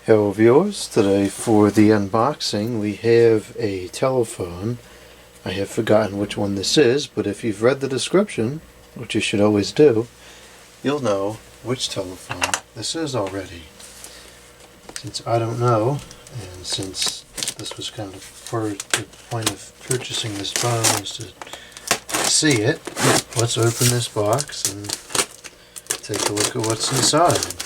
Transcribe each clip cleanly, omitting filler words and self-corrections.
Hello viewers, today for the unboxing we have a telephone. I have forgotten which one this is, but if you've read the description, which you should always do, you'll know which telephone this is already. Since I don't know, and since this was kind of for the point of purchasing this phone is to see it, let's open this box and take a look at what's inside.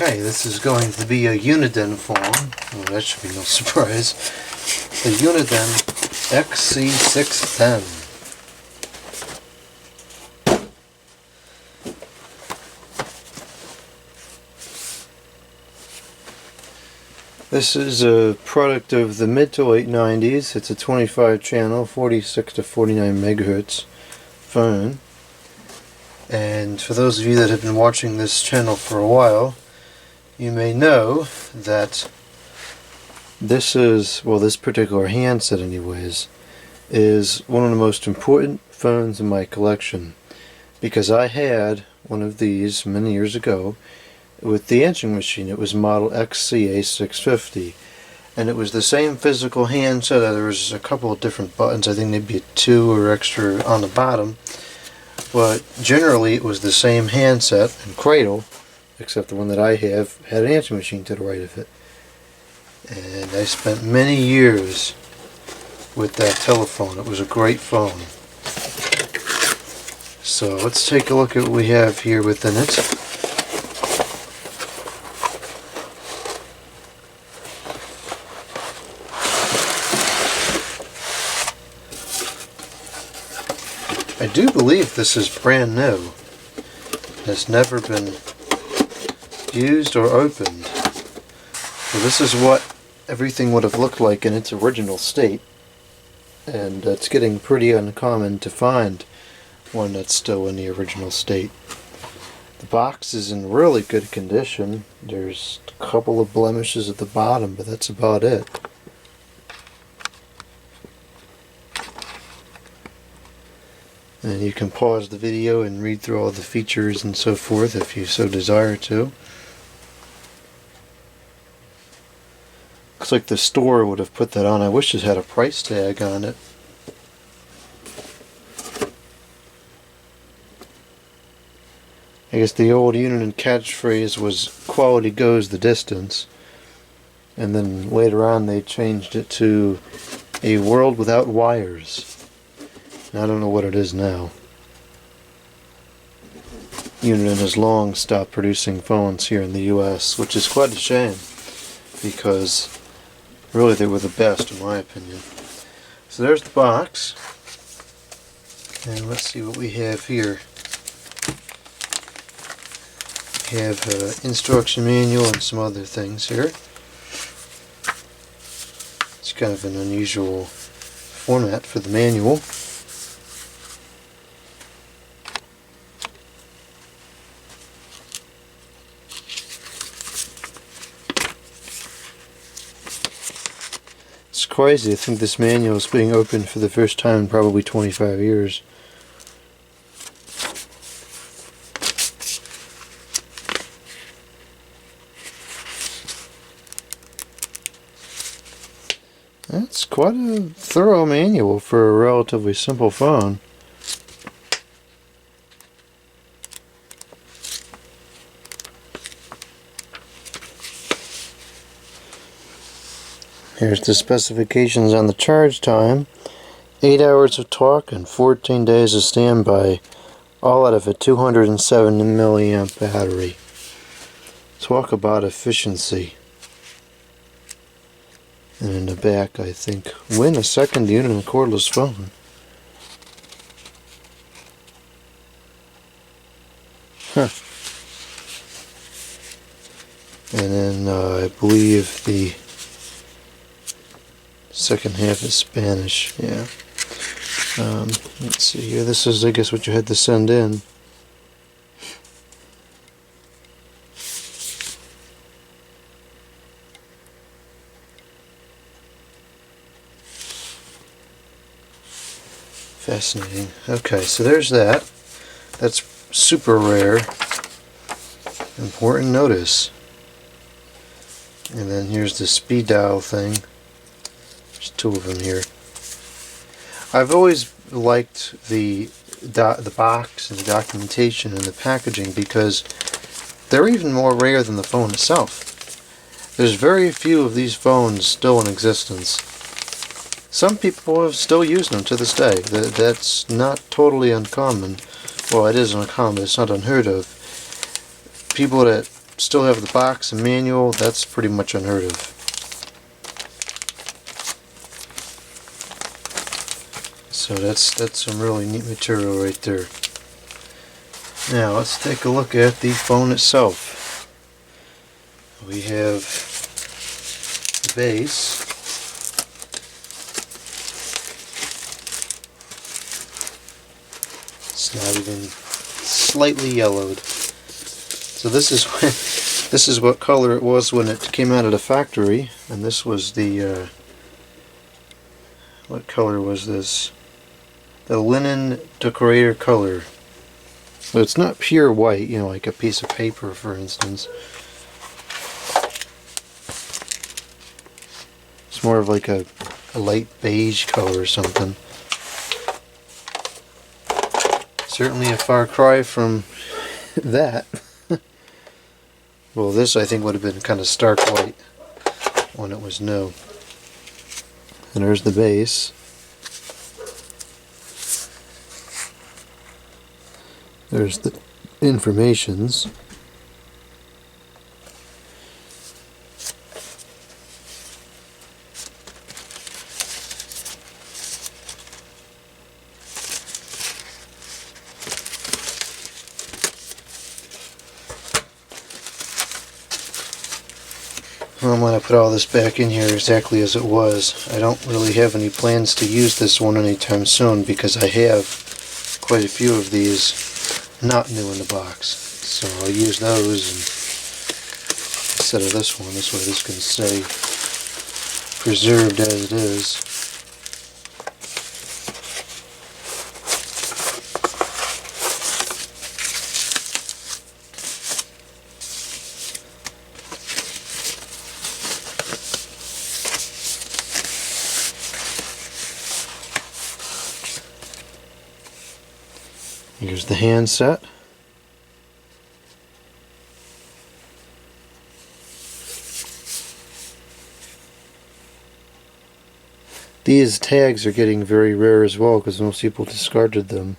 Okay, this is going to be a Uniden phone. Oh, that should be no surprise. The Uniden XC610. This is a product of the mid to late 90s. It's a 25 channel, 46 to 49 megahertz phone. And for those of you that have been watching this channel for a while, you may know that this particular handset anyways, is one of the most important phones in my collection, because I had one of these many years ago with the answering machine. It was model XC610, and it was the same physical handset. There was a couple of different buttons, I think maybe 2 or extra on the bottom, but generally it was the same handset and cradle, except the one that I have had an answering machine to the right of it. And I spent many years with that telephone. It was a great phone. So let's take a look at what we have here within it. I do believe this is brand new. It has never been used or opened. So this is what everything would have looked like in its original state, and it's getting pretty uncommon to find one that's still in the original state. The box is in really good condition. There's a couple of blemishes at the bottom, but that's about it. And you can pause the video and read through all the features and so forth if you so desire to. Looks like the store would have put that on. I wish it had a price tag on it. I guess the old Uniden catchphrase was "quality goes the distance," and then later on they changed it to "a world without wires." I don't know what it is now. Uniden has long stopped producing phones here in the US, which is quite a shame, because really they were the best in my opinion. So there's the box, and let's see what we have here. We have an instruction manual and some other things here. It's kind of an unusual format for the manual. It's crazy. I think this manual is being opened for the first time in probably 25 years. That's quite a thorough manual for a relatively simple phone. Here's the specifications on the charge time. 8 hours of talk and 14 days of standby, all out of a 207 milliamp battery. Talk about efficiency. And in the back, I think, win a second Uniden cordless phone. Huh. And then I believe the second half is Spanish, yeah. Let's see here, this is I guess what you had to send in. Fascinating. Okay, so there's that. That's super rare. Important notice. And then here's the speed dial thing. There's two of them here. I've always liked the box and the documentation and the packaging because they're even more rare than the phone itself. There's very few of these phones still in existence. Some people have still used them to this day. That's not totally uncommon. Well, it is uncommon, it's not unheard of. People that still have the box and manual, that's pretty much unheard of. So that's some really neat material right there. Now let's take a look at the phone itself. We have the base. It's not even slightly yellowed. So this is what color it was when it came out of the factory, and this was the what color was this? The linen decorator color. So it's not pure white, you know, like a piece of paper, for instance. It's more of like a light beige color or something. Certainly a far cry from that. Well, this I think would have been kind of stark white when it was new. And there's the base. There's the informations. I'm going to put all this back in here exactly as it was. I don't really have any plans to use this one anytime soon because I have quite a few of these not new in the box. So I'll use those instead of this one. This way this can stay preserved as it is. Here's the handset. These tags are getting very rare as well because most people discarded them.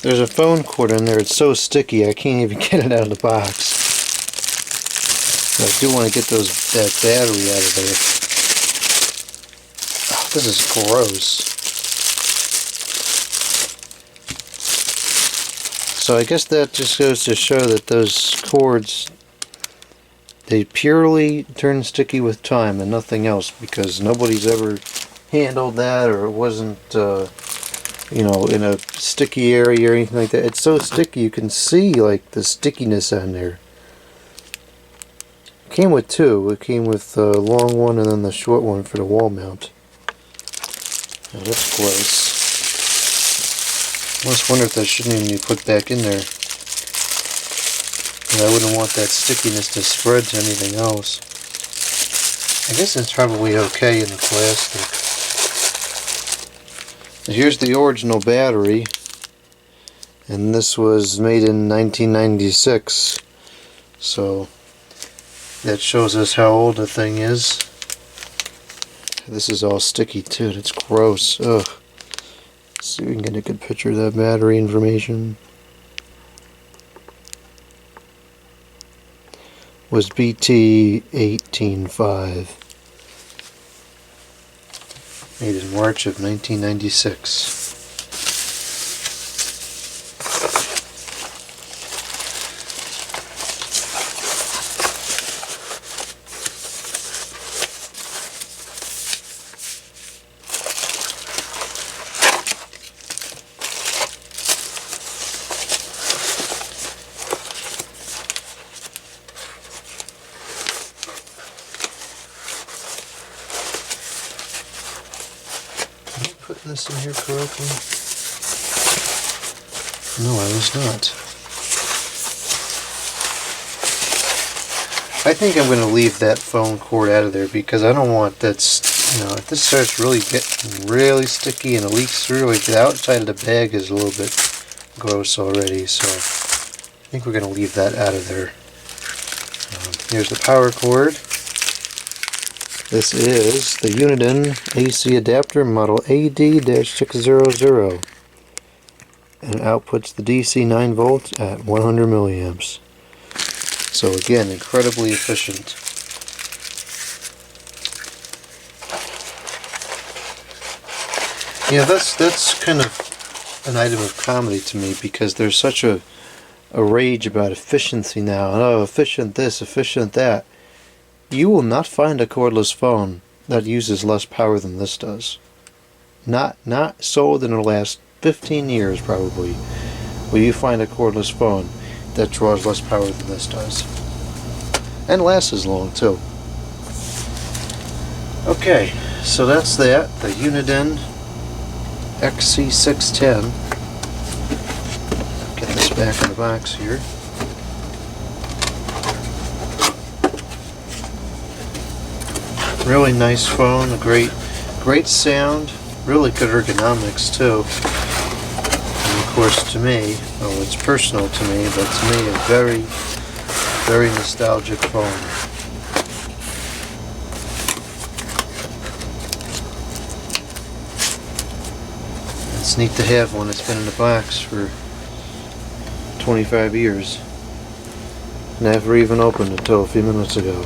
There's a phone cord in there. It's so sticky I can't even get it out of the box. But I do want to get that battery out of there. Oh, this is gross. So I guess that just goes to show that those cords, they purely turn sticky with time and nothing else, because nobody's ever handled that, or it wasn't you know, in a sticky area or anything like that. It's so sticky you can see like the stickiness on there. It came with two. It came with the long one and then the short one for the wall mount. Now that's gross. I almost wonder if that shouldn't even be put back in there. But I wouldn't want that stickiness to spread to anything else. I guess it's probably okay in the plastic. Here's the original battery, and this was made in 1996, so that shows us how old the thing is. This is all sticky too. That's gross. Ugh. Let's see if we can get a good picture of that battery information. Was BT185. Made in March of 1996. Putting this in here correctly? No, I was not. I think I'm going to leave that phone cord out of there because I don't want that, if this starts really getting really sticky and it leaks through, like the outside of the bag is a little bit gross already, so I think we're going to leave that out of there. Here's the power cord. This is the Uniden AC adapter model AD-600, and it outputs the DC 9 volts at 100 milliamps. So again, incredibly efficient. Yeah, that's kind of an item of comedy to me because there's such a rage about efficiency now. Oh, efficient this, efficient that. You will not find a cordless phone that uses less power than this does. Not sold in the last 15 years probably will you find a cordless phone that draws less power than this does. And lasts as long too. Okay, so that's that. The Uniden XC610. Get this back in the box here. Really nice phone, a great sound, really good ergonomics too. And of course to me, well it's personal to me, but to me a very, very nostalgic phone. It's neat to have one that's been in the box for 25 years. Never even opened until a few minutes ago.